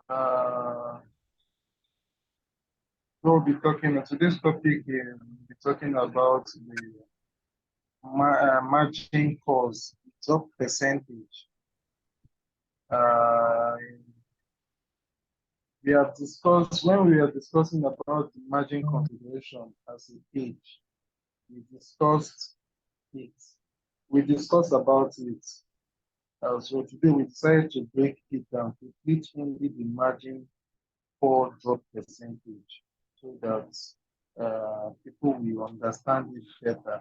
Uh, we'll be talking today's topic. We'll be talking about the margin calls, drop percentage. Uh, we have discussed when we are discussing about the margin consideration as a page. We discussed it. We discussed about it. So today we decided to break it down to teach only the margin call drop percentage so that people will understand it better.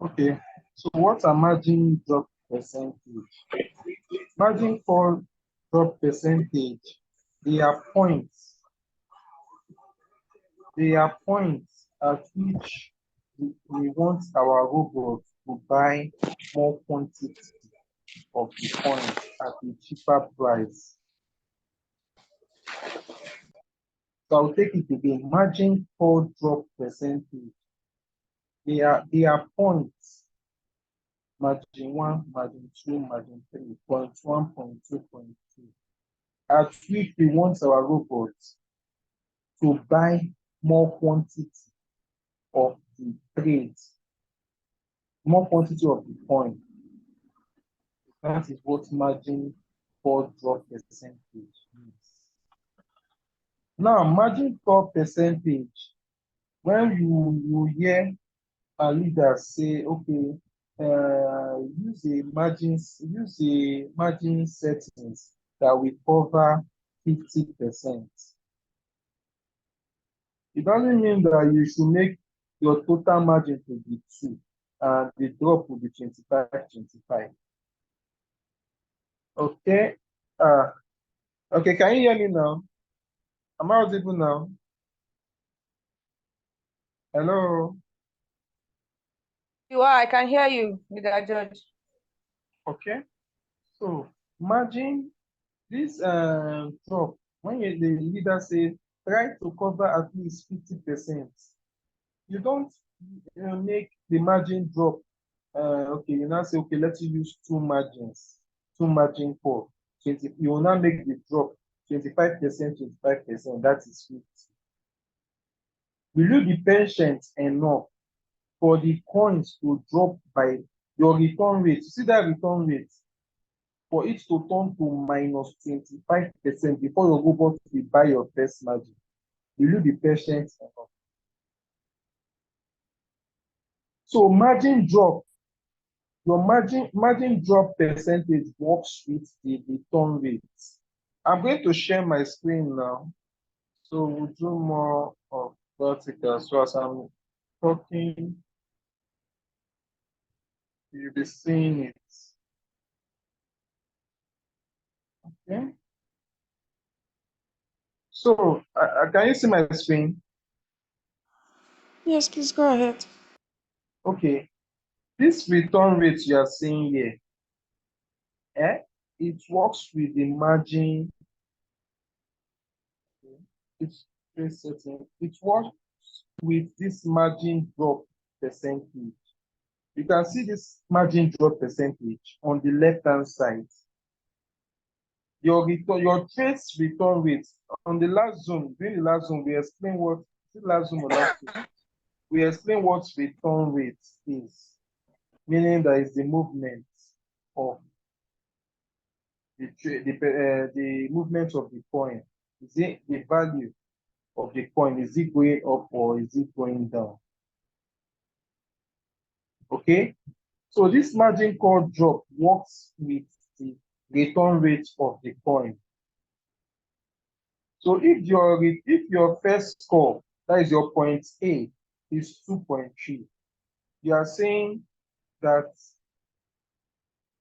Okay, so what are margin drop percentage? Margin call drop percentage, they are points. They are points at which we want our robot to buy more quantity of the coin at a cheaper price. So I'll take it again. Margin call drop percentage. They are points. Margin 1, margin 2, margin 3, point 1, point 2, point 3. At which we want our robots to buy more quantity of the trades, more quantity of the coin. That is what margin call drop percentage means. Now, margin call percentage, when you hear a leader say, okay, use a margin settings that will cover 50%. It doesn't mean that you should make your total margin to be 2 and the drop will be 25. Okay. Okay, can you hear me now? Am I audible now? Hello. You are, I can hear you, Mr. Judge. Okay. So margin this drop, when the leader say try to cover at least 50%, you don't make the margin drop. Okay, you now say, okay, let's use two margin for 20. You will now make the drop 25%, 25%. That is 50. Will you be patient enough for the coins to drop by your return rate? See that return rate? For it to turn to minus 25% before your robot will buy your first margin. Will you be patient enough? So margin drop, your margin drop percentage works with the return rate. I'm going to share my screen now. So we'll do more of vertical. So as I'm talking, you'll be seeing it. Okay. So can you see my screen? Yes, please go ahead. Okay. This return rate you are seeing here, it works with the margin. It's certain. It works with this margin drop percentage. You can see this margin drop percentage on the left-hand side. Your trace return rate on the last Zoom, during the last Zoom, we explained what the last Zoom or last week, we explained what return rate is, meaning that is the movement of the movement of the coin. Is it the value of the coin? Is it going up or is it going down? Okay. So this margin call drop works with the return rate of the coin. So if your first score, that is your point A, is 2.3, you are saying that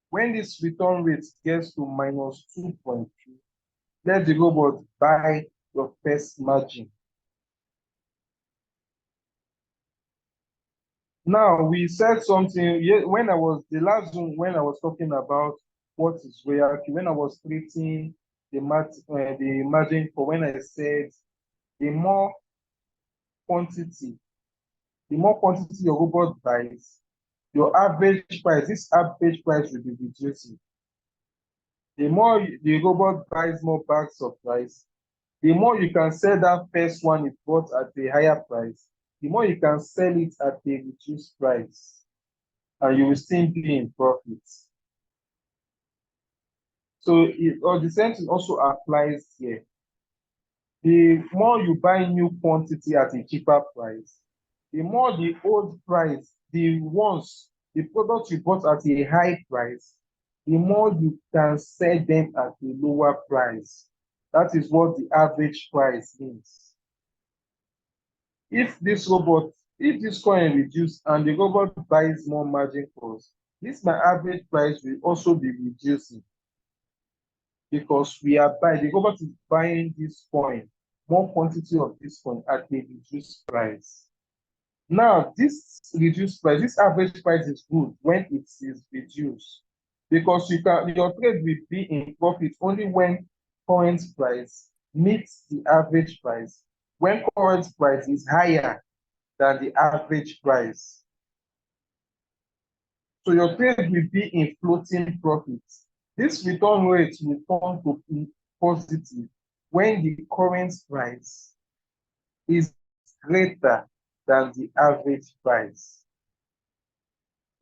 when this return rate gets to minus 2.3, let the robot buy your first margin. Now we said something when I was the last Zoom, when I was talking about what is Royalq, when I was treating the margin for, when I said the more quantity your robot buys, your average price, this average price will be reducing. The more the robot buys more bags of rice, the more you can sell that first one it bought at a higher price, the more you can sell it at a reduced price, and you will still be in profit. So the same thing also applies here. The more you buy new quantity at a cheaper price, the more the old price, the products you bought at a high price, the more you can sell them at a lower price. That is what the average price means. If this robot, if this coin reduce and the robot buys more margin calls, this my average price will also be reducing, because the robot is buying this coin, more quantity of this coin at a reduced price. Now, this reduced price, this average price is good when it is reduced, because your trade will be in profit only when current price meets the average price, when current price is higher than the average price. So your trade will be in floating profits. This return rate will turn to be positive when the current price is greater than the average price.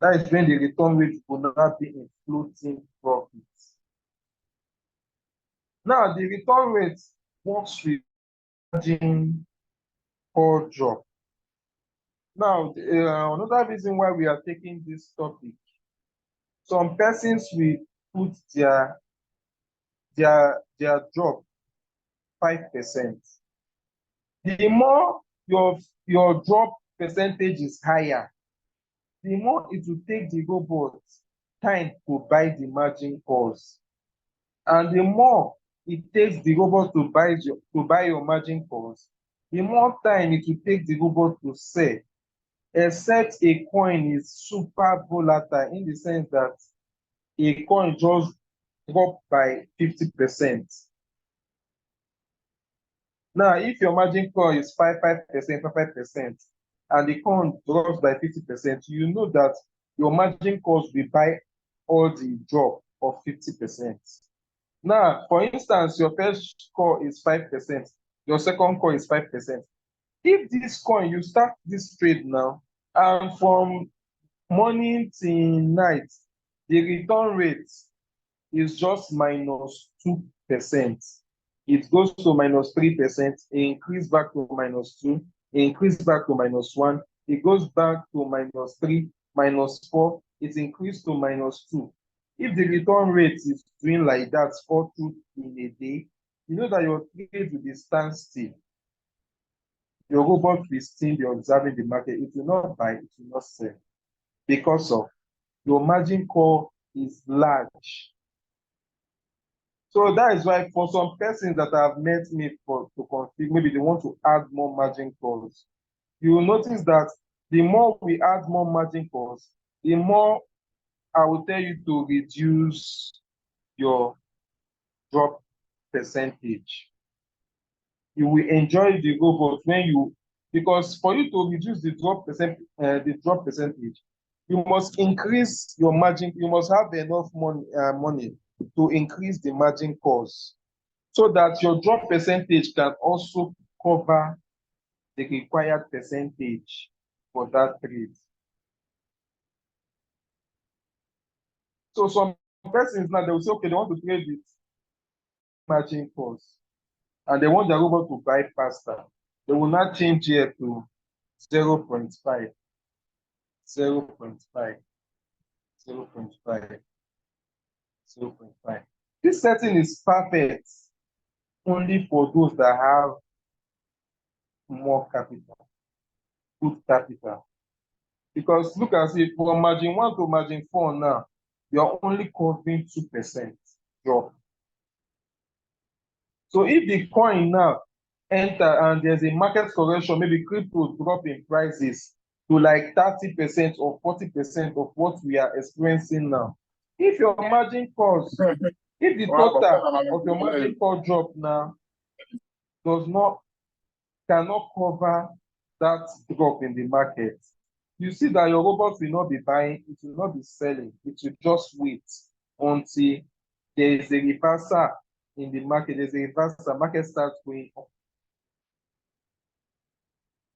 That is when the return rate will not be in floating profits. Now, the return rate works with margin call drop. Now, another reason why we are taking this topic, some persons will put their drop 5%. The more your drop percentage is higher, the more it will take the robot time to buy the margin calls. And the more it takes the robot to buy your margin calls, the more time it will take the robot to sell, except a coin is super volatile, in the sense that a coin just drop by 50%. Now, if your margin call is 5%, and the coin drops by 50%, you know that your margin calls will buy all the drop of 50%. Now, for instance, your first call is 5%, your second call is 5%. If this coin, you start this trade now, and from morning till night, the return rate is just -2%. It goes to -3%, increase back to -2, increase back to -1, it goes back to -3, -4, it increased to -2. If the return rate is doing like that 4 in a day, you know that your trade will be standstill. Your robot will still be observing the market. It will not buy, it will not sell, because of your margin call is large. So that is why for some persons that have met me to config, maybe they want to add more margin calls. You will notice that the more we add more margin calls, the more I will tell you to reduce your drop percentage. You will enjoy the robot because for you to reduce the drop percentage, you must increase your margin. You must have enough money to increase the margin calls, so that your drop percentage can also cover the required percentage for that trade. So some persons now, they will say, okay, they want to trade with margin calls, and they want their robot to buy faster. They will not change here to 0.5, 0.5, 0.5, 0.5. This setting is perfect only for those that have more capital, good capital. Because look at it, from margin 1 to margin 4 now, you're only covering 2% drop. So if the coin now enter and there's a market correction, maybe crypto drop in prices to like 30% or 40% of what we are experiencing now. If your margin calls, if the total of your margin call drop now cannot cover that drop in the market, you see that your robot will not be buying, it will not be selling, it will just wait until there is a reversal in the market. There's a reversal. Market starts going up.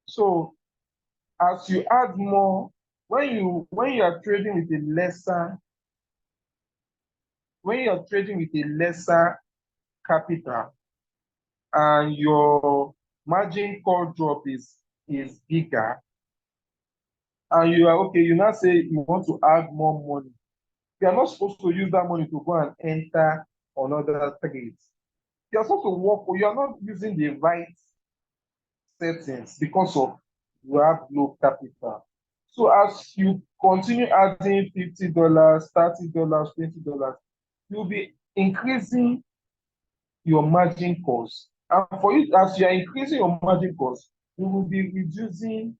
So as you add more, when you are trading with a lesser, when you are trading with a lesser capital and your margin call drop is bigger, and you are okay, you now say you want to add more money. You are not supposed to use that money to go and enter another trades. You are supposed to work, you are not using the right settings because of you have low capital. So as you continue adding $50, $30, $20, you'll be increasing your margin cost. And for you, as you are increasing your margin cost, you will be reducing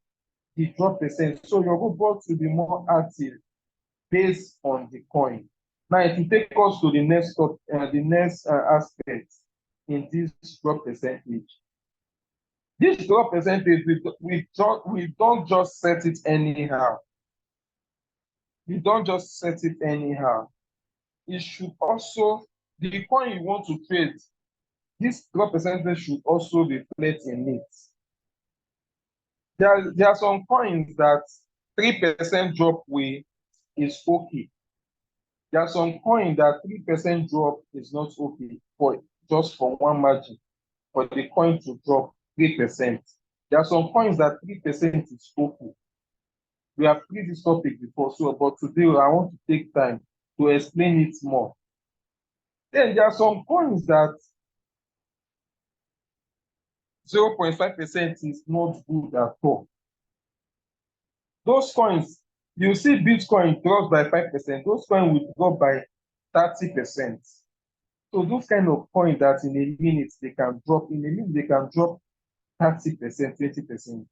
the drop percent. So your robot will be more active based on the coin. Now, if you take us to the next aspect in this drop percentage. This drop percentage, we don't just set it anyhow. We don't just set it anyhow. It should also, the coin you want to trade, this drop percentage should also reflect in it. There are some coins that 3% drop way is okay. There are some coins that 3% drop is not okay for just for one margin, for the coin to drop 3%. There are some coins that 3% is okay. We have treated this topic before, so but today I want to take time to explain it more. Then there are some coins that 0.5% is not good at all. Those coins, you see Bitcoin drops by 5%, those coins will drop by 30%. So those kind of coins that in a minute they can drop, 30%, 20%.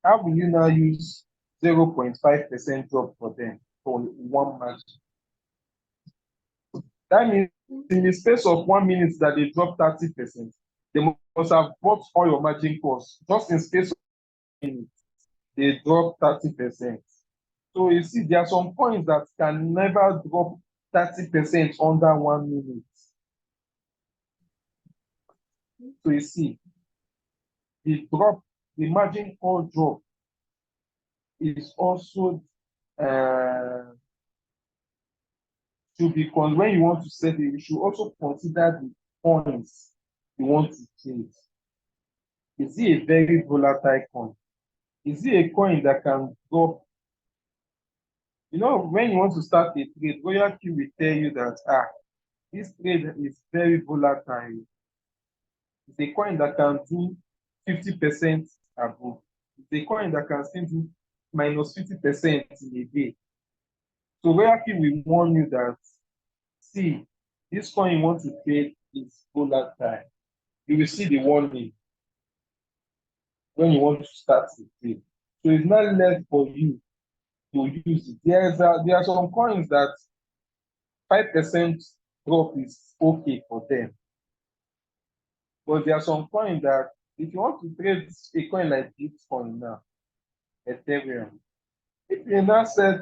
How will you now use 0.5% drop for them for one margin? That means in the space of 1 minute that they drop 30%, they must have bought all your margin costs. Just in space of 1 minute, they drop 30%. So you see, there are some coins that can never drop 30% under 1 minute. So you see, the margin call drop is also to be when you want to set it, you should also consider the coins you want to trade. Is it a very volatile coin? Is it a coin that can go? You know, when you want to start a trade, Royalq will tell you that this trade is very volatile. It's a coin that can do 50% above. It's a coin that can still do minus 50% in a day. So Royalq will warn you that, see, this coin you want to trade is volatile. You will see the warning when you want to start the trade. So it's not left for you to use it. There are some coins that 5% drop is okay for them. But there are some coins that if you want to trade a coin like Bitcoin now, Ethereum, if you now set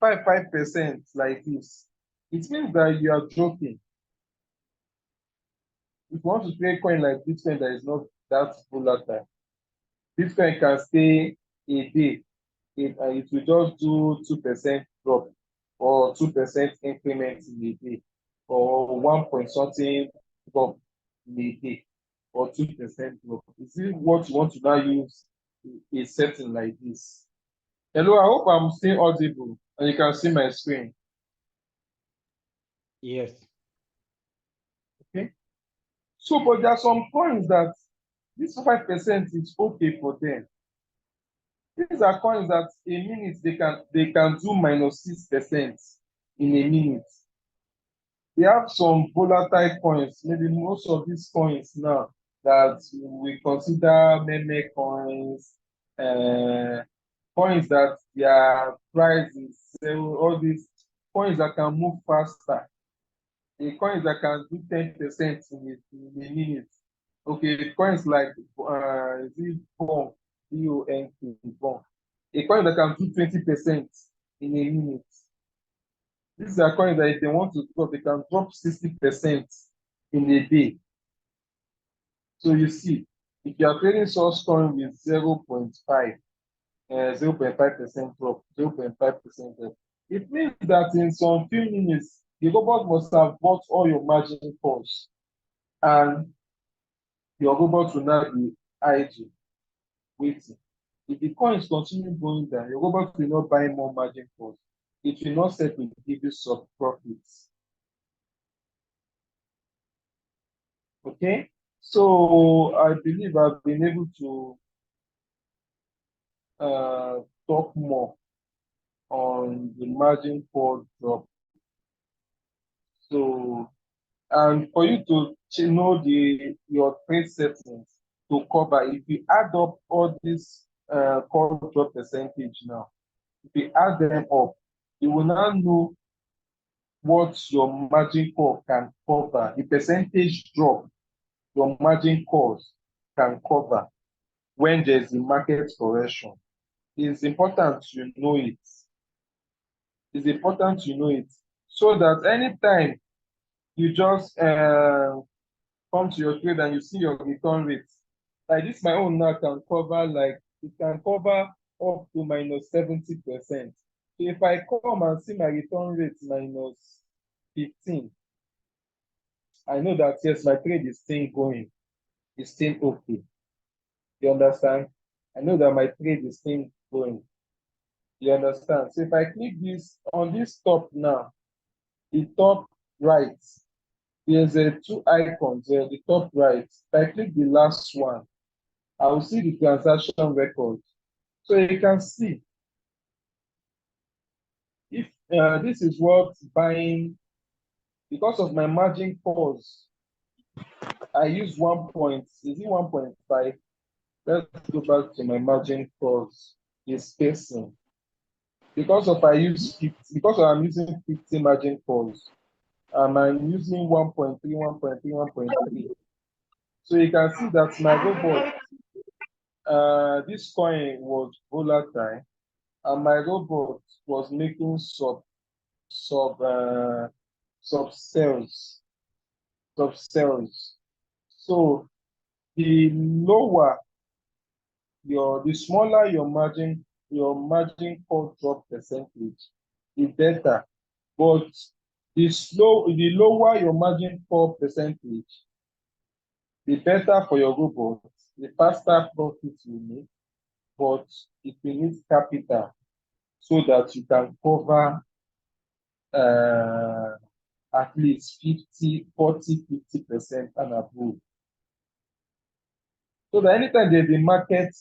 5% like this, it means that you are joking. If you want to trade a coin like Bitcoin that is not that volatile, Bitcoin can stay a day. It will just do 2% drop or 2% increment in a day or 1 point something drop in a day or 2% drop. Is it what you want to now use a setting like this? Hello, I hope I'm still audible and you can see my screen. Yes. Okay. So, but there are some coins that this 5% is okay for them. These are coins that a minute they can do minus 6% in a minute. We have some volatile coins, maybe most of these coins now that we consider meme coins, coins that their price is all these coins that can move faster, the coins that can do 10% in a minute. Okay, coins like is it BONK, BONK, BONK. A coin that can do 20% in a minute. These are coins that if they want to drop, they can drop 60% in a day. So you see, if you are trading source coin with 0.5, 0.5% drop, 0.5% drop, it means that in some few minutes, the robot must have bought all your margin calls, and your robot will now be idle, waiting. If the coins continue going down, your robot will not buy more margin calls. It will not set to give you some profits. Okay, so I believe I've been able to talk more on the margin call drop. So, and for you to know your trade settings to cover, if you add up all this call drop percentage now, if you add them up, you will now know what your margin call can cover, the percentage drop your margin calls can cover when there's a market correction. It's important to know it. It's important to know it so that anytime you just come to your trade and you see your return rates, like this, my own now can cover it can cover up to minus 70%. So if I come and see my return rate minus 15, I know that yes, my trade is still going, it's still okay. You understand? I know that my trade is still going. You understand? So if I click this on this top now, the top right, there's two icons there, the top right. If I click the last one, I will see the transaction record. So you can see if this is what buying, because of my margin calls, I use 1 point, is it 1.5? Let's go back to my margin calls, the spacing. Because of I use 50, because I'm using 50 margin calls, I'm using 1.3, 1.3, 1.3. So you can see that my robot, this coin was volatile, and my robot was making sub sub sales, sub sales. So the lower the smaller your margin call drop percentage, the better. But the lower your margin call percentage, the better for your robot, the faster profit you make, but it will need capital so that you can cover uh, at least 50, 40, 50% and above. So that anytime there's a market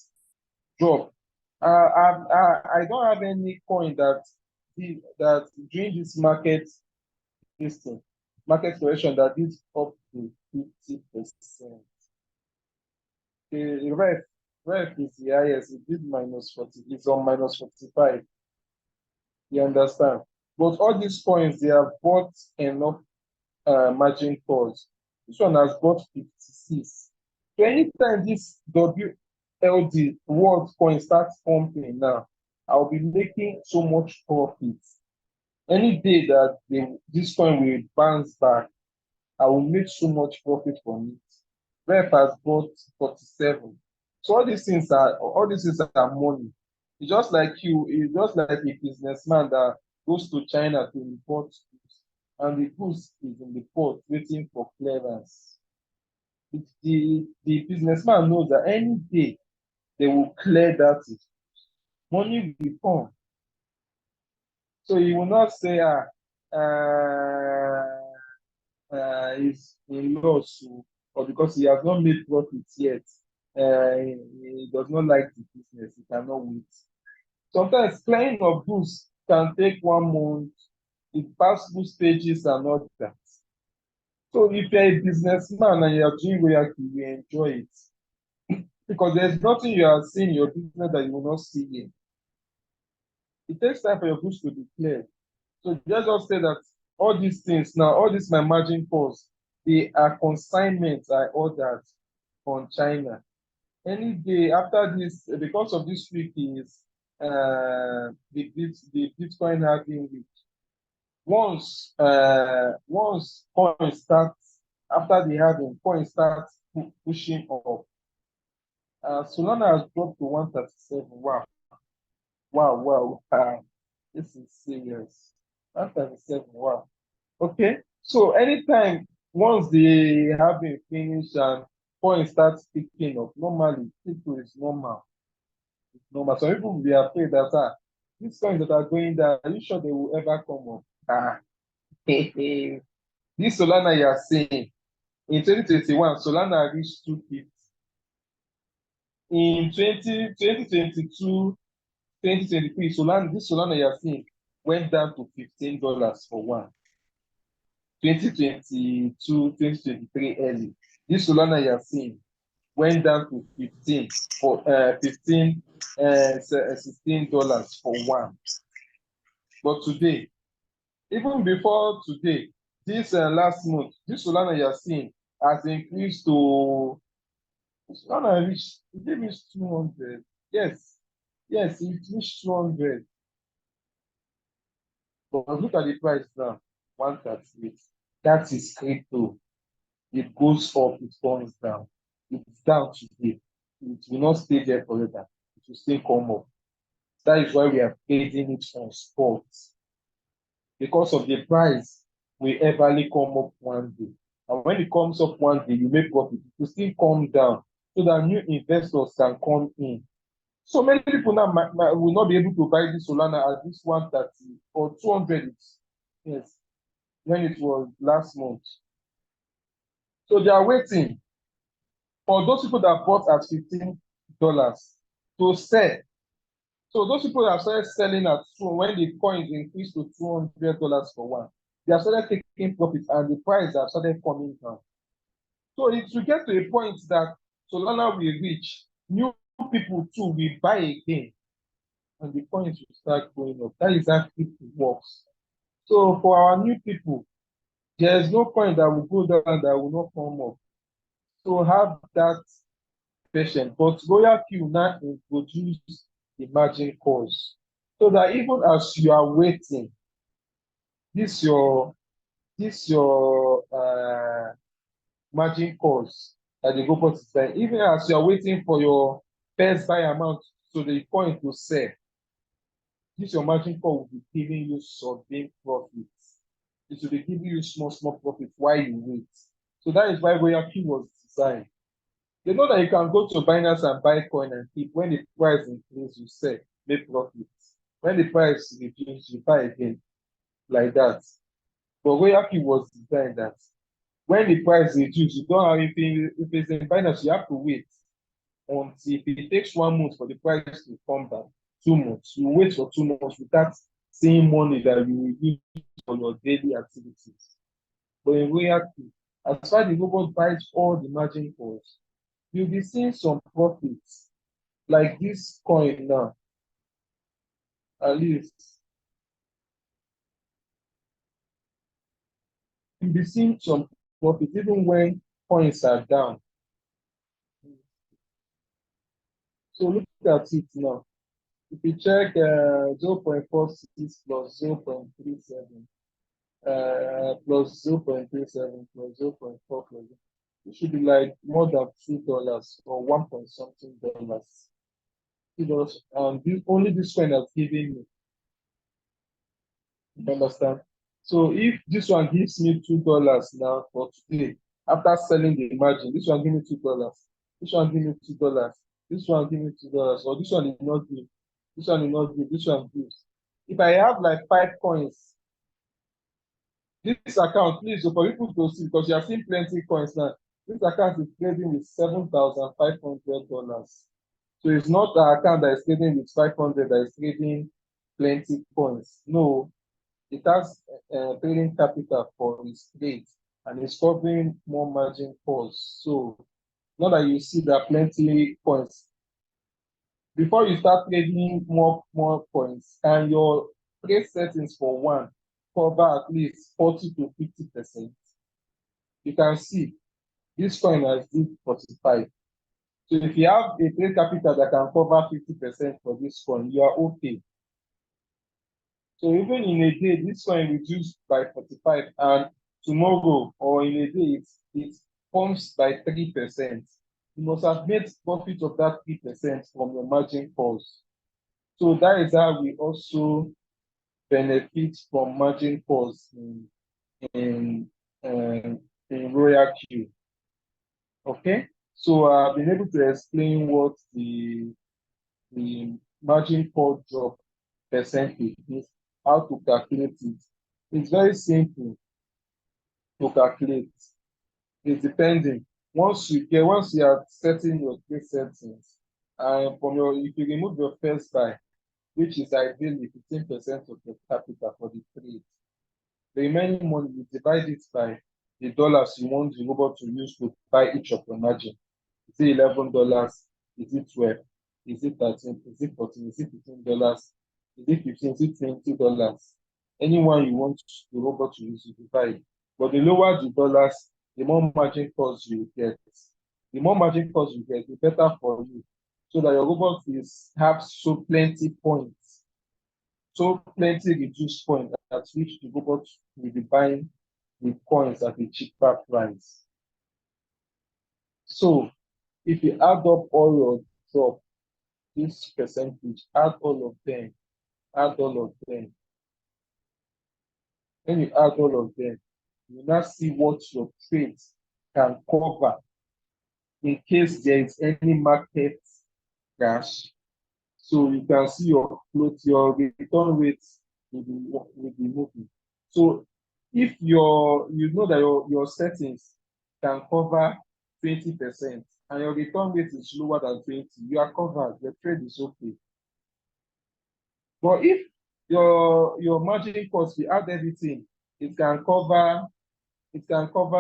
drop, I don't have any coin that during this market correction that is up to 50%. The ref is the highest. It did minus 40. It's on minus 45. You understand? But all these coins, they have bought enough margin calls. This one has bought 56. So anytime this WLD world coin starts pumping now, I'll be making so much profit. Any day that this coin will bounce back, I will make so much profit from it. Ref has bought 47. So all these things are money. It's just like a businessman that goes to China to import goods, and the goods is in the port waiting for clearance. The businessman knows that any day they will clear that money will come. So he will not say, is in loss, or because he has not made profits yet, he does not like the business, he cannot wait. Sometimes clearing of goods can take 1 month, it passable stages and all that. So if you're a businessman and you're doing Royalq, you enjoy it. Because there's nothing you are seeing in your business that you will not see in. It takes time for your goods to be cleared. So just say that all these things now, all these my margin calls, they are consignments I ordered on China. Any day after this, because of this week is the Bitcoin halving week. once coin starts after the halving, coin starts pushing up. Solana has dropped to 137. Wow, wow, wow. This is serious. 137. Wow. Okay. So anytime once the halving finish and coin starts picking up, normally people is normal. It's normal. Some people will be afraid that these coins that are going down, are you sure they will ever come up? This Solana you are seeing in 2021, Solana reached 250. In 2022, 2023, Solana, this Solana you are seeing went down to $15 for one. 2022, 2023 early. This Solana you are seeing went down to 15 for 15 $16 for one. But today, even before today, this last month, this Solana you are seeing has increased to Solana reached, it reached 200. Yes, yes, it reached 200. But look at the price now, 138. That is crypto. It goes up, it comes down. It's down today. It will not stay there forever. It will still come up. That is why we are trading it on spot. Because of the price will everly come up one day. And when it comes up one day, you make profit. It will still come down so that new investors can come in. So many people now will not be able to buy this Solana at this 130 or 200. Yes, when it was last month. So they are waiting for those people that bought at $15 to sell. So those people that started selling at when the coins increased to $200 for one, they have started taking profit and the price have started coming down. So it will get to a point that Solana will reach, new people too will buy again, and the coins will start going up. That is how it works. So for our new people, there is no coin that will go down that will not come up. So have that patience. But Royalq now introduce the margin calls so that even as you are waiting, this your margin calls that the GoPort is buying, even as you are waiting for your first buy amount so the coin to sell, this your margin call will be giving you some big profits. It will be giving you small profit while you wait. So that is why Royalq was designed. They know that you can go to Binance and buy coin and keep. When the price increase, you sell, make profits. When the price reduce, you buy again, like that. But Royalq was designed that when the price reduce, you don't have anything. If it's in Binance, you have to wait until it takes 1 month for the price to come back. 2 months, you wait for 2 months without seeing money that you will use for your daily activities. But in Royalq, as far as the robot buys all the margin calls, you'll be seeing some profits like this coin now, at least. You'll be seeing some profits even when coins are down. So look at it now. If you check 0.46 plus 0.37, plus 0.37 plus 0.4 plus, it should be like more than $2 or 1 point something dollars. $2. And only this coin has given me. You understand? So if this one gives me $2 now for today, after selling the margin, this one give me $2. This one give me $2. This one give me $2. Or this one did not give. This one did not give. This one gives. If I have like 5 coins, this account, please, so for people to see, because you have seen plenty coins now, this account is trading with $7,500. So it's not an account that is trading with 500 that is trading plenty coins. No, it has trading capital for its trade and it's covering more margin calls. So now that you see there are plenty coins, before you start trading more coins, and your trade settings for one cover at least 40 to 50%. You can see this coin has did 45. So if you have a trade capital that can cover 50% for this coin, you are okay. So even in a day, this one reduced by 45, and tomorrow or in a day, it pumps by 3%. You must have made profit of that 3% from your margin calls. So that is how we also benefit from margin calls in, um, in Royalq. Okay, so I've been able to explain what the margin call drop percentage is, how to calculate it. It's very simple to calculate. It's depending. Once you are setting your trade settings, and from your if you remove your first buy, which is ideally 15% of your capital for the trade, the remaining money you divide it by the dollars you want the robot to use to buy each of your margin. Is it $11? Is it 12? Is it 13? Is it 14? Is it $15? Is it 15? Is it $20? Anyone you want the robot to use, you divide. But the lower the dollars, the more margin calls you get. The more margin calls you get, the better for you. So that your robot is have so plenty points, so plenty reduced points at which the robot will be buying the coins at a cheaper price. So if you add up all your drop, this percentage, add all of them, add all of them. When you add all of them, you now see what your trades can cover in case there is any market crash. So you can see your float, your return rates will be moving. So if you know that your settings can cover 20% and your return rate is lower than 20, you are covered, the trade is okay. But if your margin cost, we add everything, it can cover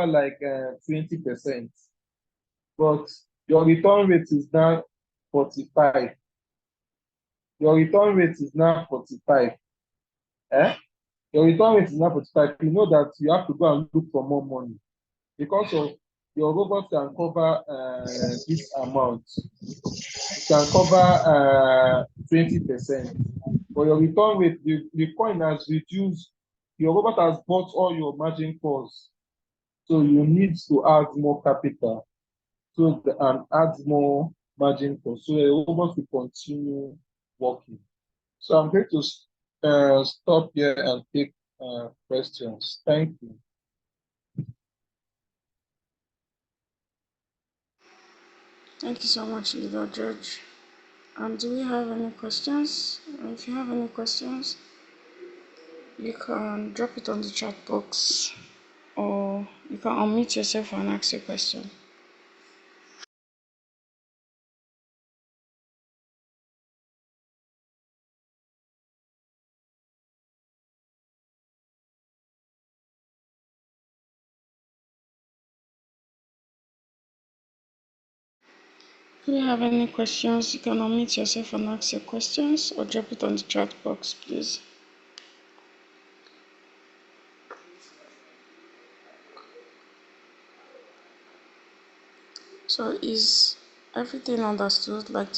like 20%. But your return rate is now 45. Your return rate is now 45. Eh? Your return rate is now 45. You know that you have to go and look for more money because of your robot can cover this amount. It can cover 20%. But your return rate, the coin has reduced. Your robot has bought all your margin calls. So you need to add more capital and add more margin calls. So your robot will continue working. So I'm going to stop here and take questions. Thank you. Thank you so much, Leader George. Do we have any questions? If you have any questions, you can drop it on the chat box or you can unmute yourself and ask a question. If you have any questions, you can unmute yourself and ask your questions or drop it on the chat box, please. So is everything understood? Like,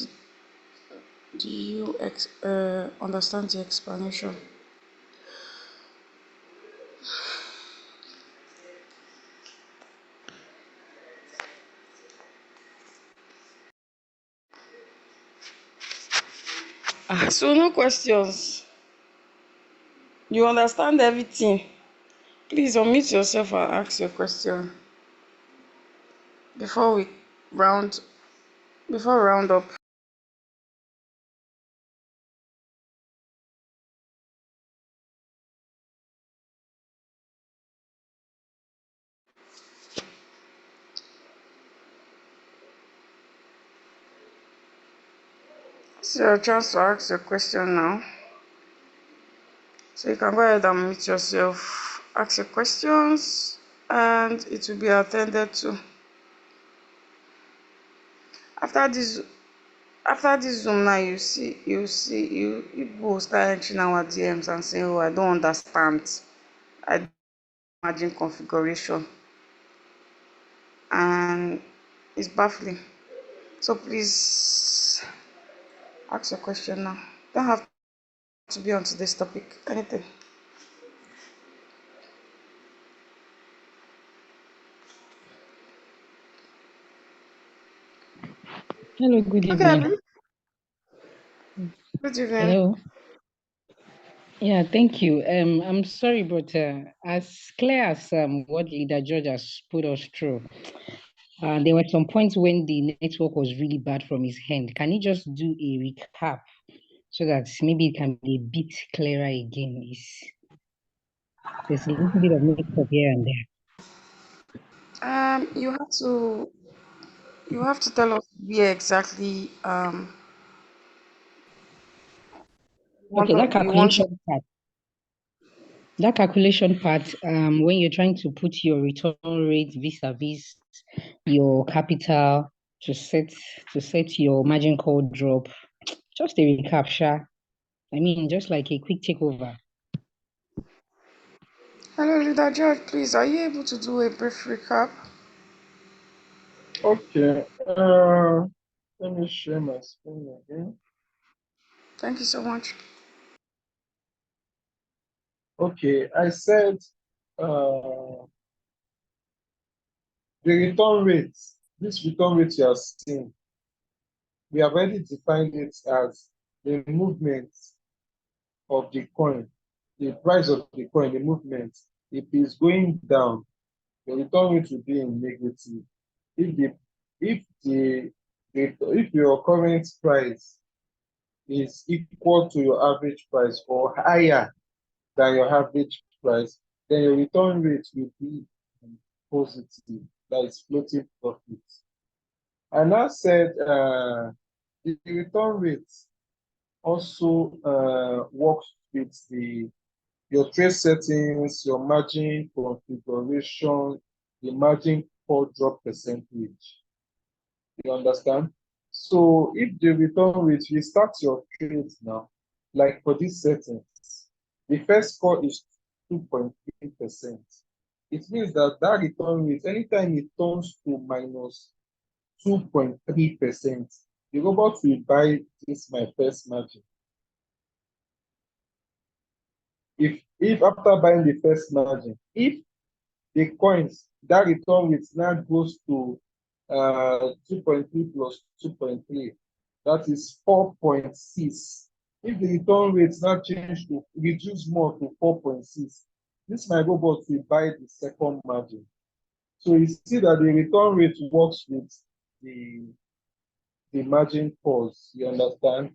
do you understand the explanation? So no questions. You understand everything. Please unmute yourself and ask your question before we round up. It's your chance to ask your question now. So you can go ahead and mute yourself, ask your questions, and it will be attended to. After this Zoom now, you will start entering our DMs and saying, "Oh, I don't understand. I don't imagine configuration," and it's baffling. So please ask your question now. Don't have to be on today's topic? Anything? Hello, good Okay, evening. Abby. Good evening. Hello. Yeah, thank you. I'm sorry, but as clear as what Leader George has put us through, there were some points when the network was really bad from his hand. Can you just do a recap so that maybe it can be a bit clearer again? There's a little bit of mix up here and there. You have to tell us where exactly Okay, you want to. that calculation part, when you're trying to put your return rate vis-a-vis your capital to set your margin call drop. Just a recap, Sha. I mean, just like a quick takeover. Hello, Leader George. Please, are you able to do a brief recap? Okay. Let me share my screen again. Thank you so much. Okay, I said uh, the return rate, this return rate you are seeing, we have already defined it as the movement of the coin, the price of the coin, the movement. If it's going down, the return rate will be in negative. If the if if your current price is equal to your average price or higher than your average price, then your return rate will be positive. That is floating profit. And I said the return rate also works with your trade settings, your margin configuration, the margin call drop percentage. You understand? So if the return rate, you start your trade now, like for this settings, the first score is 2.3%. It means that that return rate, anytime it turns to minus 2.3%, the robot will buy this my first margin. If after buying the first margin, if the coins that return rate now goes to 2.3 plus 2.3, that is 4.6. If the return rate now change to reduce more to 4.6, this my robot will buy the second margin. So you see that the return rate works with the the margin calls. You understand?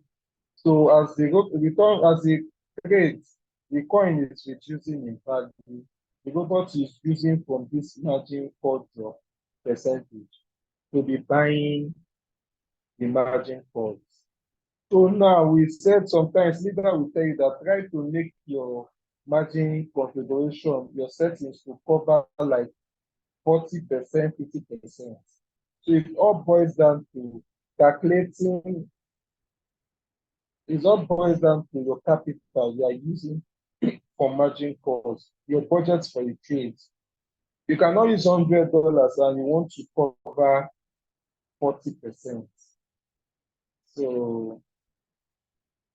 So as the return, as the trade, the coin is reducing in value. The robot is using from this margin call drop percentage to be buying the margin calls. So now we said sometimes leader will tell you that try to make your margin configuration, your settings to cover like 40%, 50%. So it all boils down to calculating, it all boils down to your capital you are using for margin calls, your budget for the trade. You cannot use $100 and you want to cover 40%. So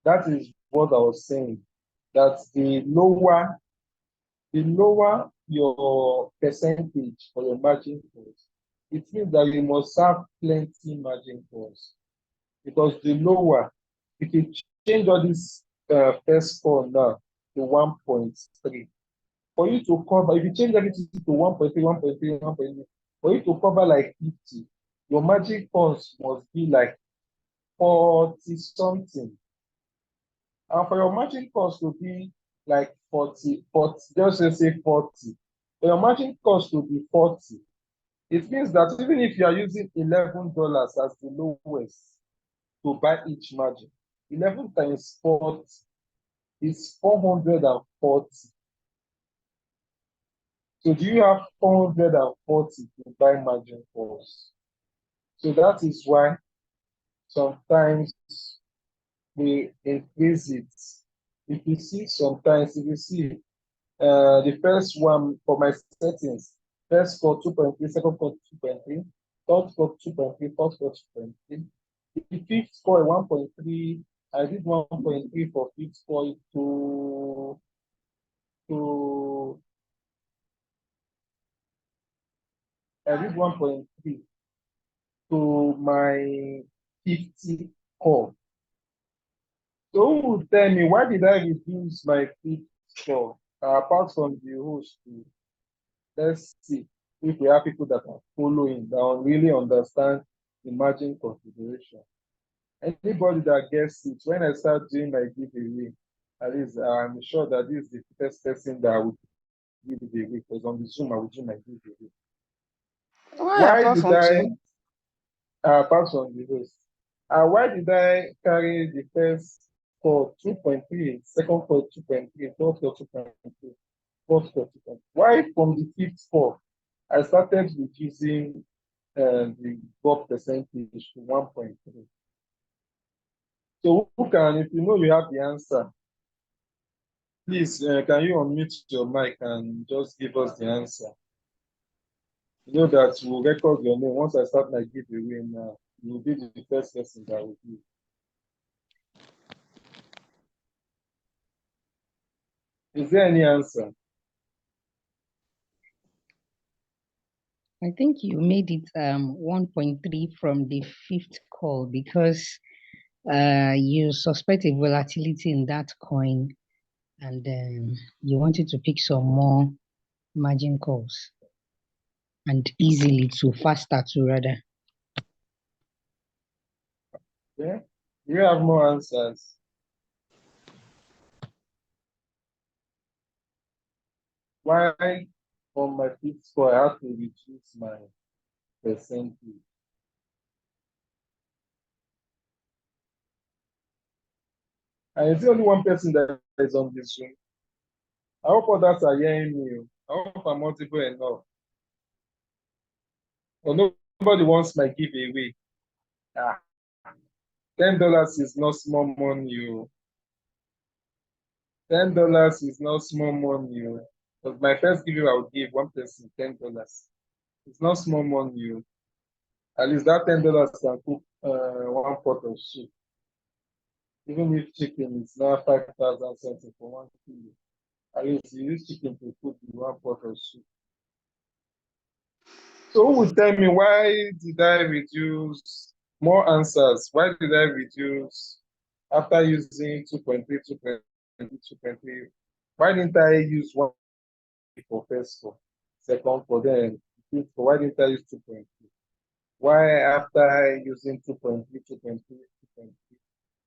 that is what I was saying. That the lower your percentage for your margin calls, it means that you must have plenty margin calls. Because the lower, if you change all this first score now to 1.3, for you to cover, if you change everything to 1.3, 1.3, 1.3, for you to cover like 50, your margin calls must be like 40 something. And for your margin cost to be like 40, 40, just say 40. For your margin cost to be 40, it means that even if you are using $11 as the lowest to buy each margin, 11 times 40 is 440. So do you have 440 to buy margin calls? So that is why sometimes we increase it. If you see sometimes, if you see the first one for my settings, first score 2.3, second score 2.3, third score 2.3, fourth score 2.3. The fifth score 1.3, I did 1.3 for fixed coil to I did 1.3 to my 50 core. So who would tell me why did I reduce my fixed core apart from the host? Let's see if we have people that are following, that really understand the margin configuration. Anybody that gets it, when I start doing my giveaway, at least I'm sure that this is the first person that I will give away, because on the Zoom I will do my giveaway. Why Why apart did from I, today? apart from the host, why did I carry the first for 2.3, second for 2.3, third for 2.3, fourth for 2.3? Why from the fifth score, I started reducing the drop percentage to 1.3? So who can, if you know you have the answer, please, can you unmute your mic and just give us the answer? You know that we'll record your name. Once I start my giveaway now, you will be the first person that will give. Is there any answer? I think you made it 1.3 from the fifth call because you suspect a volatility in that coin, and you wanted to pick some more margin calls and easily to faster to rather. Yeah? Do you have more answers? Why from my fifth score I have to reduce my percentage? And it's only one person that is on this Zoom. I hope others are hearing me. I hope I'm audible enough. But nobody wants my giveaway. $10 is not small money. $10 is not small money. But my first giveaway, I will give one person $10. It's not small money. At least that $10 can cook one pot of soup. Even if chicken is now 5,000 something for 1 kilo, at least you use chicken to cook the one pot of soup. So who would tell me why did I reduce more answers? Why did I reduce after using 2.3, 2.3, 2.3? Why didn't I use one for first for second for then fifth for? Why didn't I use 2.3? Why after using 2.3, 2.3, 2.3,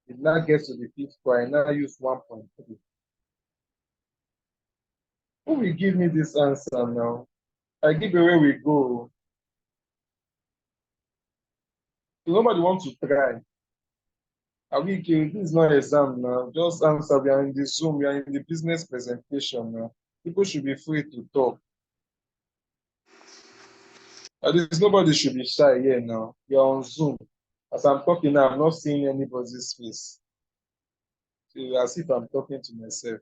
it now gets to the fifth score, I now use 1.3? Who will give me this answer now? I give away we go. So nobody wants to try. Are we okay? This is not exam now. Just answer. We are in the Zoom. We are in the business presentation now. People should be free to talk. At least nobody should be shy here now. We are on Zoom. As I'm talking now, I'm not seeing anybody's face. So as if I'm talking to myself.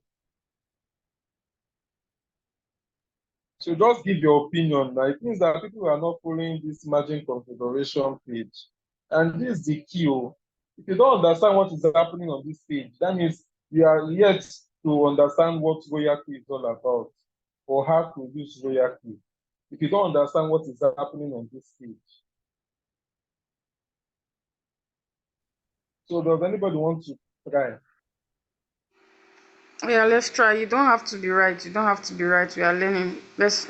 So just give your opinion now. It means that people are not following this margin configuration page. And this is the key. If you don't understand what is happening on this page, that means you are yet to understand what Royalq is all about or how to use Royalq. If you don't understand what is happening on this page. So does anybody want to try? Yeah, let's try. You don't have to be right. You don't have to be right. We are learning. Let's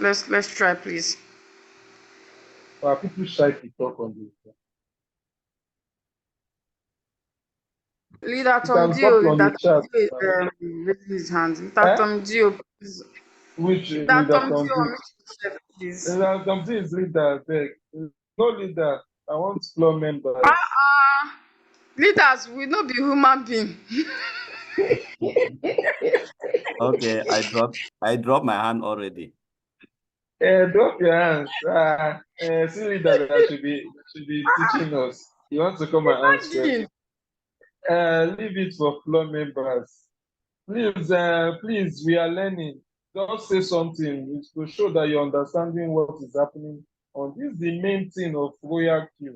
try, please. Or are people shy to talk on this? Leader You Tom can drop Dio, on the Leader Tom chat. Dio is raising his hand. Leader Eh? Tom Dio, please. Which Leader leader Tom can Dio, do? meet yourself, please. Something is leader. Beg. No leader. I want floor members. Uh-uh. Leaders will not be human being. Okay, I dropped my hand already. Drop your hands. See leader that should be teaching us. You want to come and answer? Imagine. Leave it for floor members. Please, we are learning. Just say something. It's to show that you're understanding what is happening. On this is the main thing of Royalq. This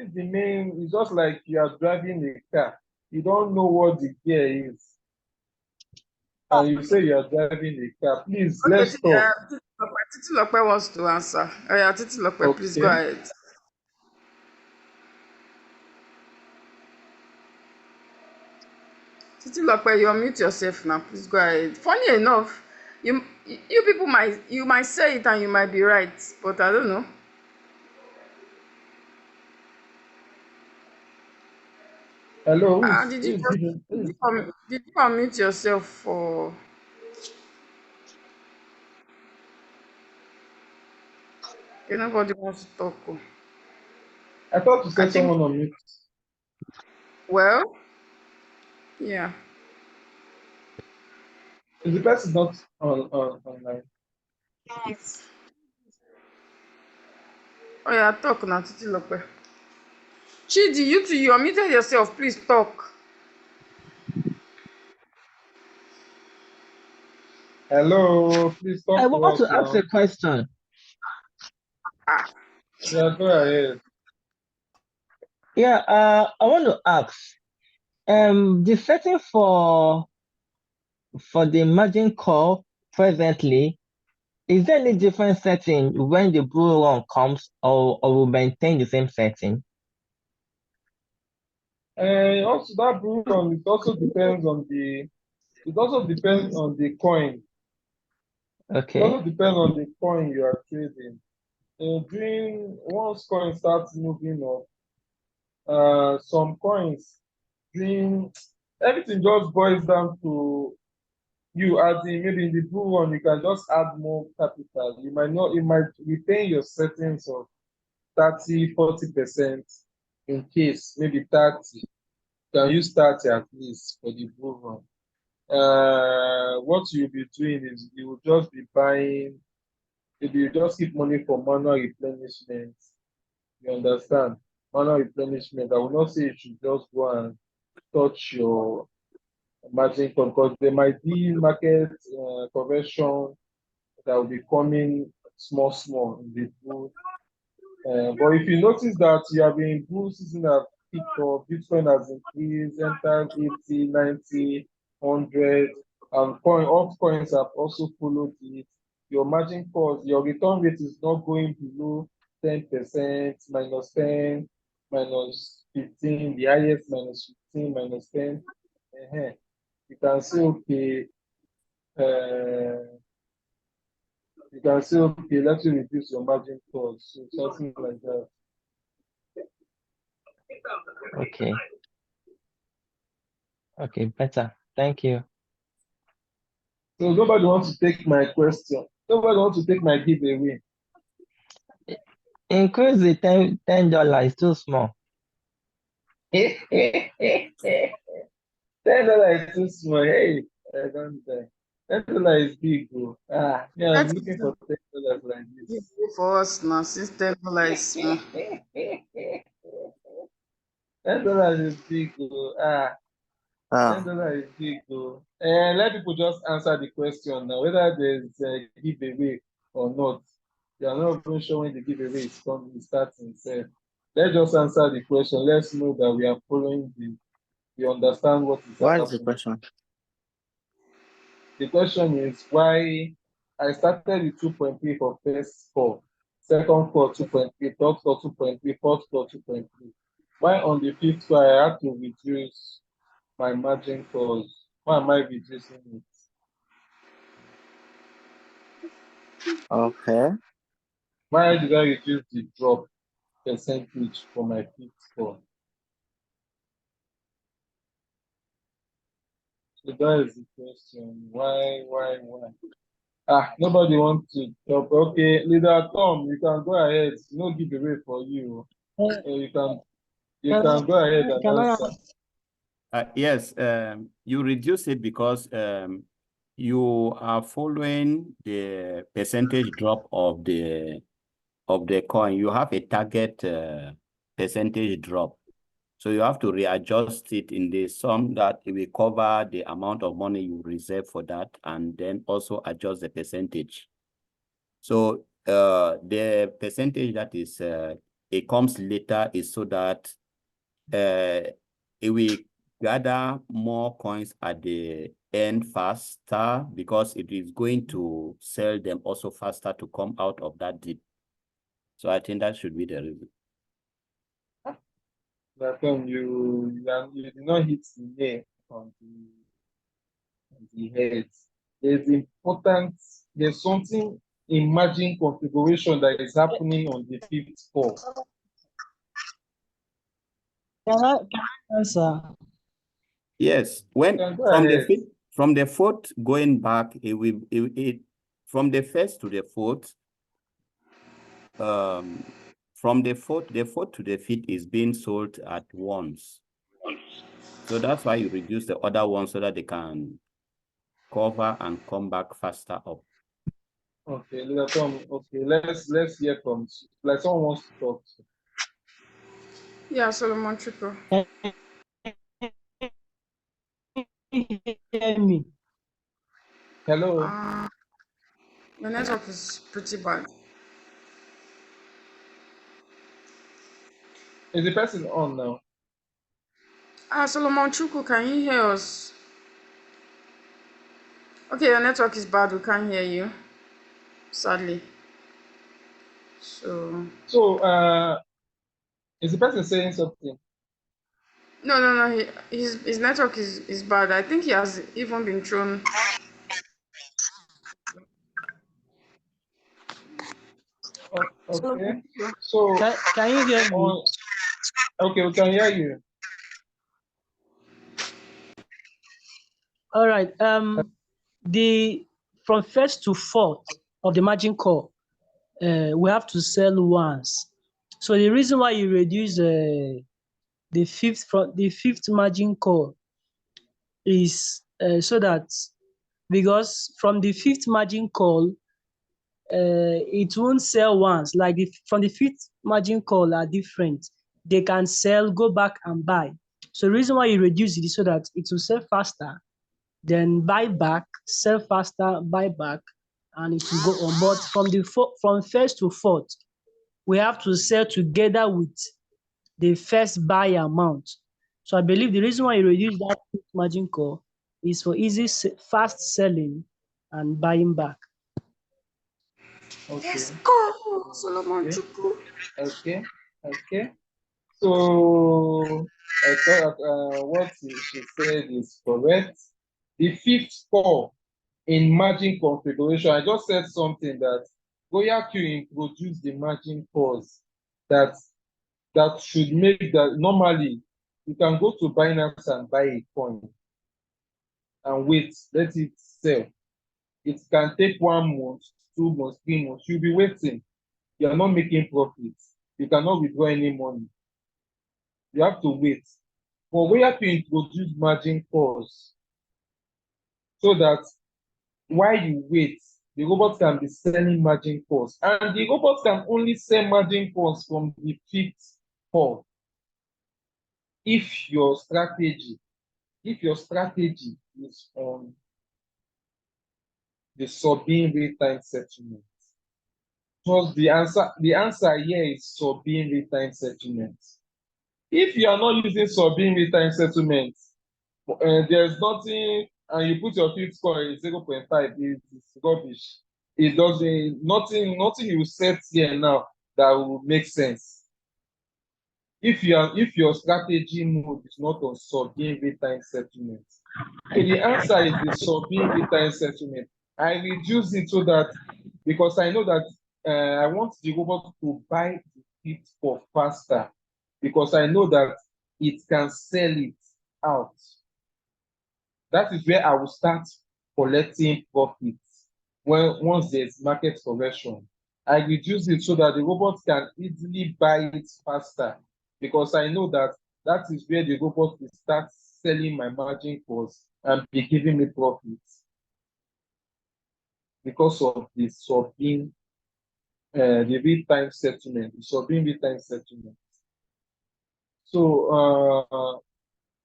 is the main. It's just like you are driving a car. you don't know what the gear is, and you say you are driving a car. Please, Okay, let's talk. Titi Lope wants to answer. Oh, yeah, Titi Lope, please go Okay. ahead. Titi Lope, you unmute yourself now. Please go ahead. Funny enough, you people might say it and you might be right, but I don't know. Hello, Did who you is giving? did you unmute yourself for? Okay, nobody wants to talk. Oh. I thought you I said think. someone on mute. Well, yeah. Is the person not on online? Oh yeah, talk now, Titi Lope. Chidi, you too, you unmuted yourself. Please talk. Hello, please I talk to want us to ask now. a question. Yeah, go ahead. Yeah, I want to ask. The setting for the margin call presently, is there any different setting when the bull run comes, or will maintain the same setting? And also that blue one, it also depends on the coin. It Okay. also depends on the coin you are trading. Once coin starts moving up, some coins during everything just boils down to you adding. Maybe in the blue one you can just add more capital. You might retain your settings of 30-40% in case maybe 30. You can use 30 at least for the blue one. What you'll be doing is you will just be buying, maybe you just keep money for manual replenishment. You understand? Manual replenishment. I will not say you should just go and touch your margin call because there might be market correction that will be coming small, small in the bull. But if you notice that you have been bull season have picked up, Bitcoin has increased, entered 80, 90, 100, and altcoins have also followed it. Your margin calls, your return rate is not going below 10%, minus 10, minus 15, the highest minus 15, minus 10. You can say, okay, let you reduce your margin calls, so something like that. Okay. Okay, better. Thank you. So nobody wants to take my question. Nobody wants to take my giveaway. Increase the $10 is too small. $10 is too small. Hey, I don't die. $10 is big, bro. Yeah, I'm Let's looking for $10 like give this. it for us now, since $10 is small. $10 is big, bro. Ah, $10 is big, bro. And let people just answer the question now, whether there's a giveaway or not. You are not even sure when the giveaway is coming, it starts itself. Let's just answer the question. Let's know that we are following we understand what is what is the happening. question? The question is why I started with 2.3 for first call, second call 2.3, third call 2.3, fourth call 2.3. Why on the fifth call I had to reduce my margin calls? Why am I reducing it? Okay. Why did I reduce the drop percentage for my fifth call? So that is the question. Why? Nobody wants to talk. Okay, leader Tom, you can go ahead. No giveaway for you. You can go ahead and Can I answer. Yes, you reduce it because you are following the percentage drop of the coin. You have a target percentage drop. So you have to readjust it in the sum that it will cover the amount of money you reserve for that, and then also adjust the percentage. So the percentage that is it comes later is so that it will gather more coins at the end faster because it is going to sell them also faster to come out of that dip. So I think that should be the reason. That you did not hit the nail on the head. There's something in margin configuration that is happening on the fifth call. Can I answer? Yes, when from the fourth going back, from the first to the fourth, from the fourth to the fifth is being sold at once. So that's why you reduce the other one so that they can cover and come back faster up. Okay, okay, let's hear from, like, someone wants to talk. Yeah, Solomon Triple. Can you hear me? Hello, The network is pretty bad. is the person on now? Solomon Chuku, can you hear us? Okay, your network is bad. We can't hear you, sadly. So, is the person saying something? No. His network is bad. I think he has even been thrown. Okay, so Can you hear me? Okay, we can hear you. All right. The from first to fourth of the margin call, we have to sell once. So the reason why you reduce the fifth margin call is so that, because from the fifth margin call, it won't sell once. Like from the fifth margin call are different. They can sell, go back and buy. So the reason why you reduce it is so that it will sell faster, then buy back, sell faster, buy back, and it will go on. But from first to fourth, we have to sell together with the first buy amount. So I believe the reason why you reduce that margin call is for easy, fast selling and buying back. Okay. Let's go, Solomon Chuku. Okay. So I thought what she said is correct. The fifth call in margin configuration, I just said something that Royalq introduced the margin calls that should make that normally you can go to Binance and buy a coin and wait, let it sell. It can take 1 month, 2 months, 3 months. You'll be waiting. You are not making profits. You cannot withdraw any money. You have to wait. But we have to introduce margin calls so that while you wait, the robot can be selling margin calls. And the robot can only sell margin calls from the fifth call if your strategy is on the sub-being real-time settlement. Because the answer here is sub-being real-time settlement. If you are not using sub-being real-time settlement, there's nothing, and you put your fifth score in 0.5, it's rubbish. It doesn't, nothing you set here now that will make sense. If your strategy mode is not on sub-being real-time settlement. So the answer is the sub-being real-time settlement. I reduce it so that, because I know that I want the robot to buy the fifth score faster, because I know that it can sell it out. That is where I will start collecting profits once there's market correction. I reduce it so that the robot can easily buy it faster, because I know that that is where the robot will start selling my margin calls and be giving me profits because of the sub-being, the real-time settlement, the sub-being real-time settlement. So,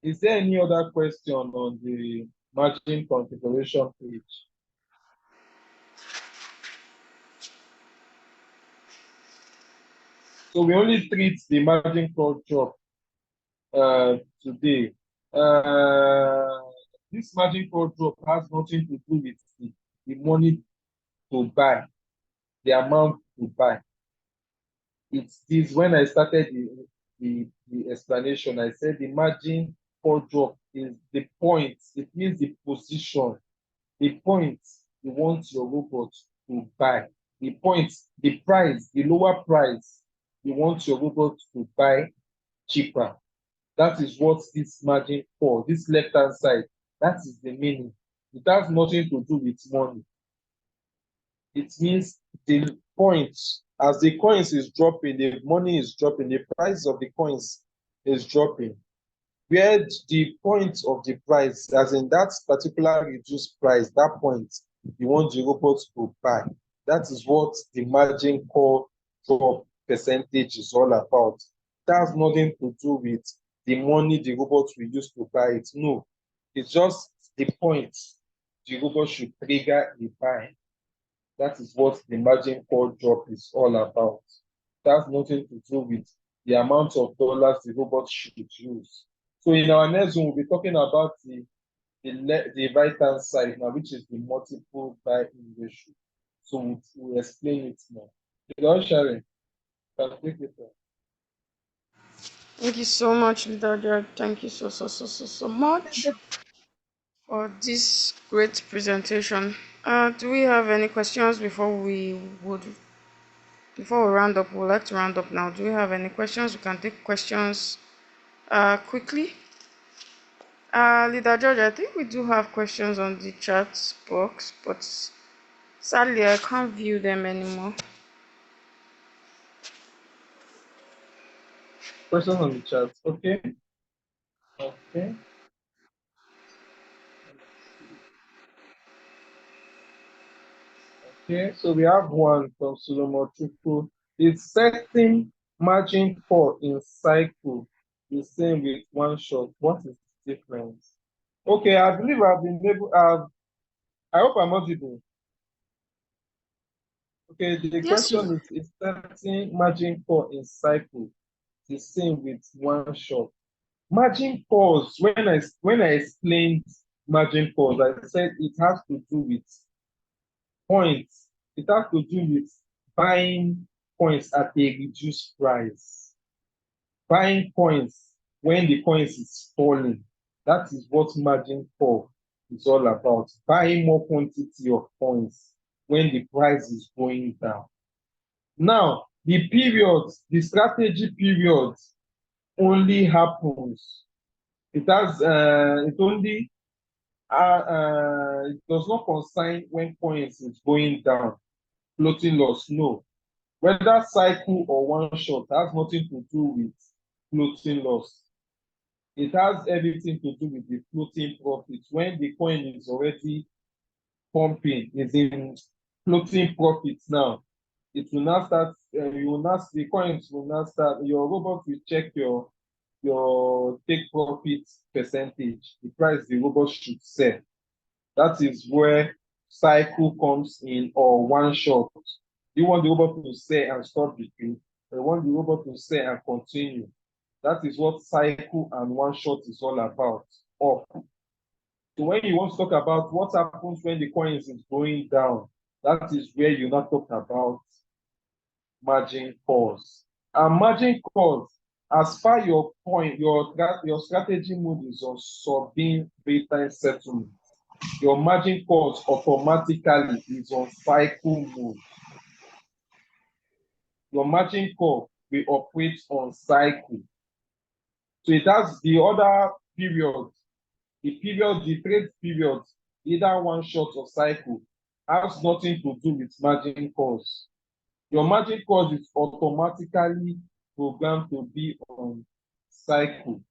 is there any other question on the margin configuration page? So we only treat the margin call drop today. This margin call drop has nothing to do with the money to buy, the amount to buy. It's this when I started the explanation, I said the margin call drop is the point, it means the position, the point you want your robot to buy, the point, the price, the lower price you want your robot to buy cheaper. That is what this margin for, this left-hand side, that is the meaning. It has nothing to do with money. It means the point, as the coins is dropping, the money is dropping, the price of the coins is dropping. Where the point of the price, as in that particular reduced price, that point you want the robot to buy. That is what the margin call drop percentage is all about. It has nothing to do with the money the robot will use to buy it. No, it's just the point the robot should trigger a buy. That is what the margin call drop is all about. It has nothing to do with the amount of dollars the robot should use. So in our next one, we'll be talking about the right-hand side now, which is the multiple buy-in ratio. So we'll explain it now. Without sharing, can take it on. Thank you so much, Leader George. Thank you so much for this great presentation. Do we have any questions before we round up? We'd like to round up now. Do we have any questions? We can take questions quickly. Leader George, I think we do have questions on the chat box, but sadly I can't view them anymore. Questions on the chat. Okay. Okay. Okay, so we have one from Solomon Chukwu. Is setting margin call in cycle the same with one shot? What is the difference? Okay, I believe I've been able, I hope I'm audible. Okay, the Yes, question is setting margin call in cycle the same with one shot? Margin calls, when I explained margin calls, I said it has to do with points. It has to do with buying coins at a reduced price. Buying coins when the coins is falling. That is what margin call is all about. Buying more quantity of coins when the price is going down. Now, the period, the strategy period only happens. It has it only it does not concern when coins is going down. Floating loss, no. Whether cycle or one shot has nothing to do with floating loss. It has everything to do with the floating profit. When the coin is already pumping, is in floating profits now, it will now start, you will not, the coins will now start, your robot will check your take profit percentage, the price the robot should sell. That is where cycle comes in, or one shot. You want the robot to sell and stop between, or you want the robot to sell and continue. That is what cycle and one shot is all about. Or so when you want to talk about what happens when the coins is going down, that is where you not talk about margin calls. And margin calls, as far your point, your strategy mode is on sub-beam real-time settlement, your margin calls automatically is on cycle mode. Your margin call will operate on cycle. So it has the other period, the trade period, either one shot or cycle, has nothing to do with margin calls. Your margin calls is automatically programmed to be on cycle.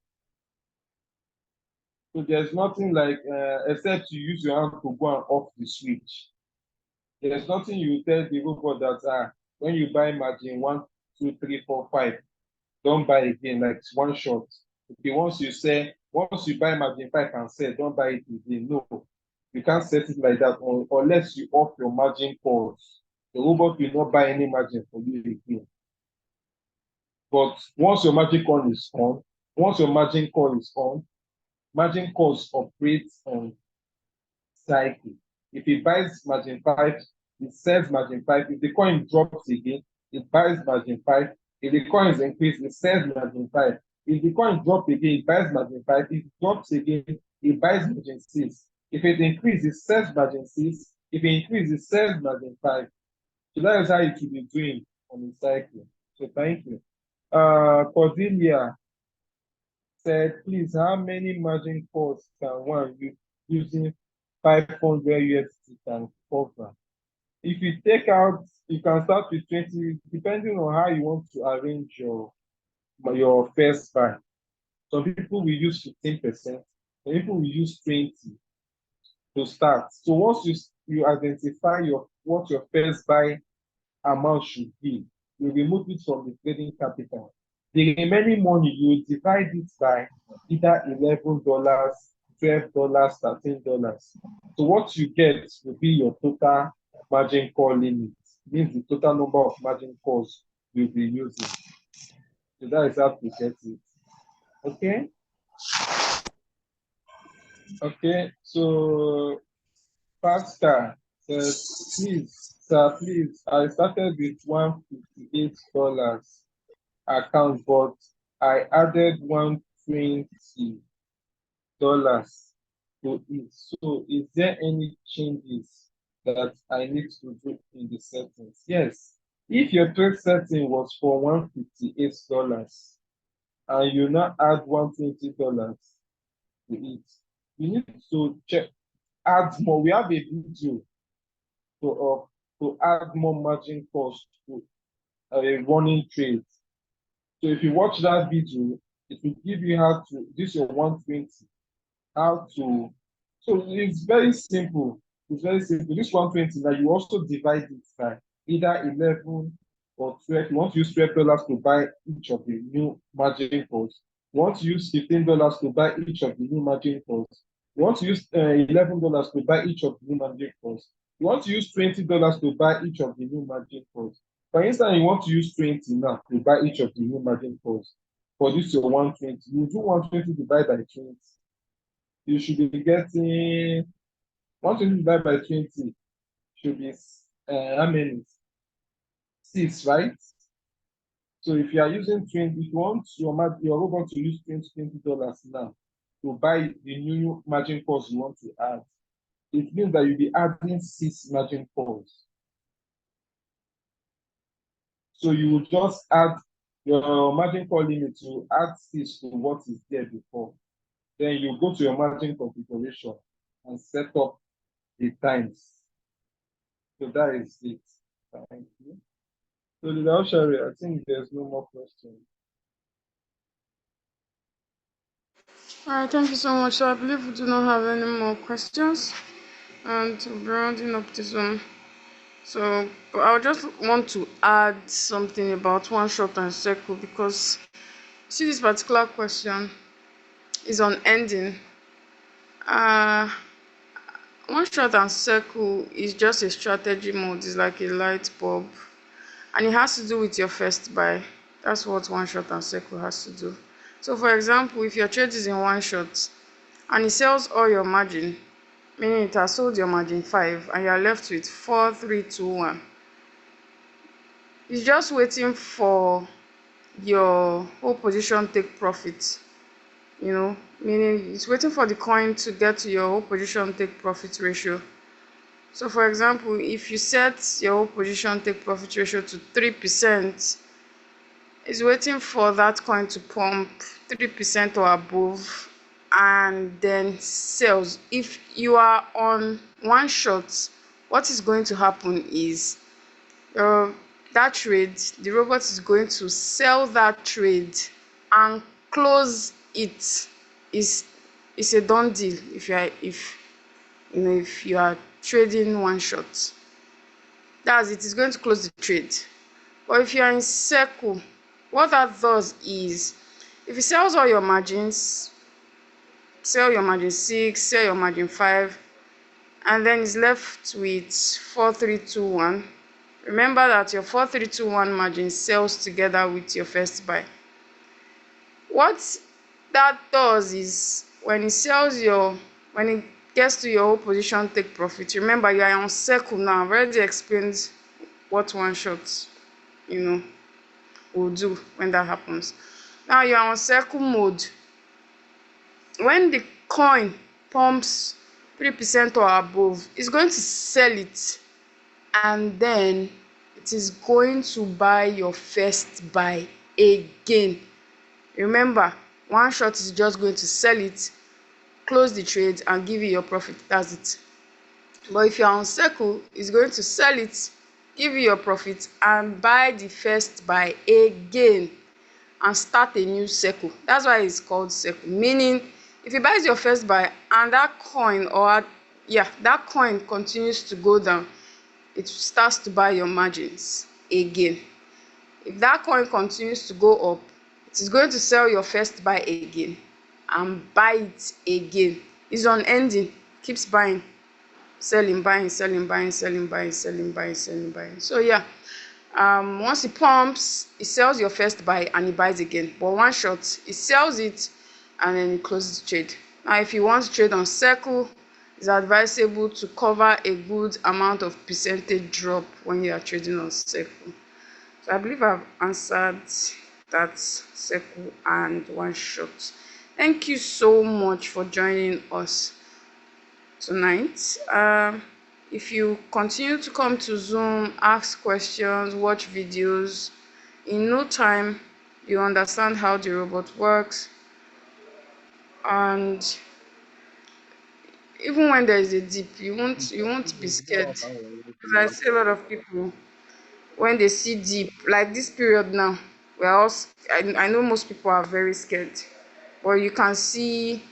So there's nothing like, except you use your hand to go and off the switch. There's nothing you tell the robot that when you buy margin 1, 2, 3, 4, 5, don't buy again, like one shot. Okay, once you buy margin 5 and sell, don't buy it again. No, you can't set it like that unless you off your margin calls. The robot will not buy any margin for you again. But once your margin call is on, margin calls operate on cycle. If it buys margin 5, it sells margin 5. If the coin drops again, it buys margin 5. If the coin is increased, it sells margin 5. If the coin drops again, it buys margin 5. If it drops again, it buys margin 6. If it increases, it sells margin 6. If it increases, it sells margin 5. So that is how it will be doing on the cycle. So thank you. Cordelia said, please, how many margin calls can one use using 500 USD can cover? If you take out, you can start with 20, depending on how you want to arrange your first buy. Some people will use 15%, some people will use 20 to start. So once you identify what your first buy amount should be, you remove it from the trading capital. The remaining money, you divide it by either $11, $12, $13. So what you get will be your total margin call limit. Means the total number of margin calls you'll be using. So that is how to get it. Okay? Okay, so Pastor says, please, sir, please, I started with $158 account, but I added $120 to it. So is there any changes that I need to do in the settings? Yes. If your trade setting was for $158 and you now add $120 to it, you need to add more. We have a video to add more margin cost to a running trade. So if you watch that video, it will give you how to, this your 120, how to, so it's very simple. It's very simple. This 120, now you also divide it by either 11 or 12. You want to use $12 to buy each of the new margin calls. You want to use $15 to buy each of the new margin calls. You want to use $11 to buy each of the new margin calls. You want to use $20 to buy each of the new margin calls. For instance, you want to use 20 now to buy each of the new margin calls. For this your 120, you do 120 divided by 20. You should be getting 120 divided by 20 should be how many? 6, right? So if you are using 20, if you want your robot to use $20 now to buy the new margin calls you want to add, it means that you'll be adding 6 margin calls. So you will just add your margin call limit to add 6 to what is there before. Then you go to your margin configuration and set up the times. So that is it. Thank you. So Shari, I think there's no more questions. All right, thank you so much. So I believe we do not have any more questions, and we'll be rounding up this one. So I just want to add something about one shot and circle, because see, this particular question is on ending. One shot and circle is just a strategy mode. It's like a light bulb, and it has to do with your first buy. That's what one shot and circle has to do. So for example, if your trade is in one shot and it sells all your margin, meaning it has sold your margin 5 and you are left with 4, 3, 2, 1, it's just waiting for your whole position take profit, meaning it's waiting for the coin to get to your whole position take profit ratio. So for example, if you set your whole position take profit ratio to 3%, it's waiting for that coin to pump 3% or above and then sells. If you are on one shot, what is going to happen is that trade, the robot is going to sell that trade and close it. It's a done deal if you are trading one shot. That's it. It's going to close the trade. But if you are in circle, what that does is, if it sells all your margins, sell your margin 6, sell your margin 5, and then it's left with 4, 3, 2, 1. Remember that your 4, 3, 2, 1 margin sells together with your first buy. What that does is, when it gets to your whole position, take profit. Remember, you are on circle now. I've already explained what one shot, will do when that happens. Now you are on circle mode. When the coin pumps 3% or above, it's going to sell it, and then it is going to buy your first buy again. Remember, one shot is just going to sell it, close the trade, and give you your profit. That's it. But if you're on circle, it's going to sell it, give you your profit, and buy the first buy again and start a new circle. That's why it's called circle. Meaning, if it buys your first buy and that coin continues to go down, it starts to buy your margins again. If that coin continues to go up, it is going to sell your first buy again and buy it again. It's unending, keeps buying, selling, buying, selling, buying, selling, buying, selling, buying, selling, buying. So yeah, once it pumps, it sells your first buy and it buys again. But one shot, it sells it and then it closes the trade. Now, if you want to trade on circle, it's advisable to cover a good amount of percentage drop when you are trading on circle. So I believe I've answered that circle and one shot. Thank you so much for joining us tonight. If you continue to come to Zoom, ask questions, watch videos, in no time you understand how the robot works. And even when there is a dip, you won't be scared. Because I see a lot of people, when they see dip, like this period now, I know most people are very scared. But you can see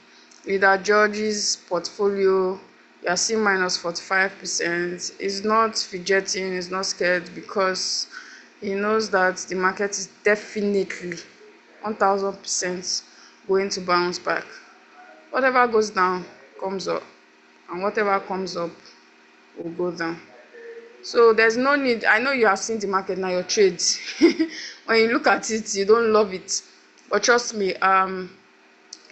Leader George's portfolio, you are seeing minus 45%. He's not fidgeting, he's not scared, because he knows that the market is definitely 1000% going to bounce back. Whatever goes down comes up, and whatever comes up will go down. So there's no need. I know you have seen the market now, your trades. When you look at it, you don't love it, but trust me,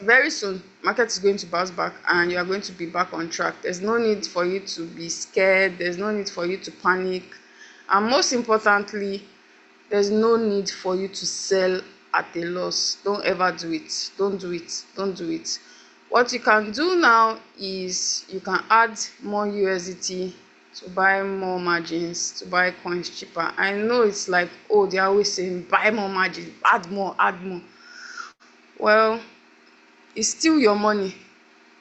very soon market is going to bounce back and you are going to be back on track. There's no need for you to be scared, there's no need for you to panic, and most importantly, there's no need for you to sell at a loss. Don't ever do it. Don't do it. What you can do now is you can add more USDT to buy more margins, to buy coins cheaper. I know it's like, oh, they're always saying buy more margin, add more. Well, it's still your money.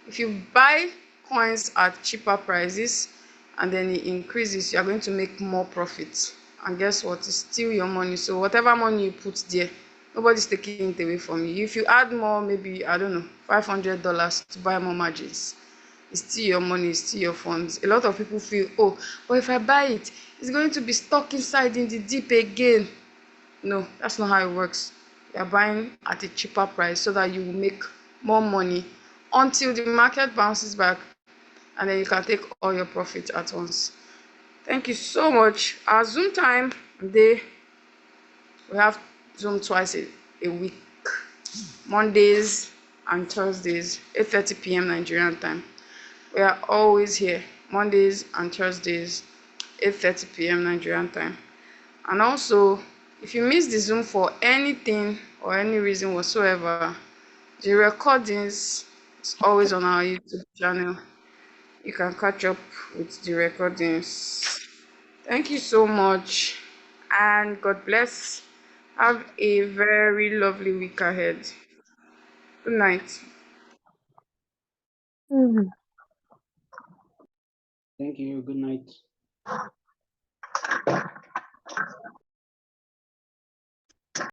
If you buy coins at cheaper prices and then it increases, you are going to make more profit. And guess what? It's still your money. So whatever money you put there, nobody's taking it away from you. If you add more, maybe, I don't know, $500 to buy more margins, it's still your money, it's still your funds. A lot of people feel, oh, but if I buy it, it's going to be stuck inside in the deep again. No, that's not how it works. You're buying at a cheaper price so that you will make more money until the market bounces back, and then you can take all your profit at once. Thank you so much. Our Zoom time day, we have Zoom twice a week, Mondays and Thursdays, 8:30 p.m. Nigerian time. We are always here, Mondays and Thursdays, 8:30 p.m. Nigerian time. And also, if you miss the Zoom for anything or any reason whatsoever, the recordings is always on our YouTube channel. You can catch up with the recordings. Thank you so much, and God bless. Have a very lovely week ahead. Good night. Thank you. Good night.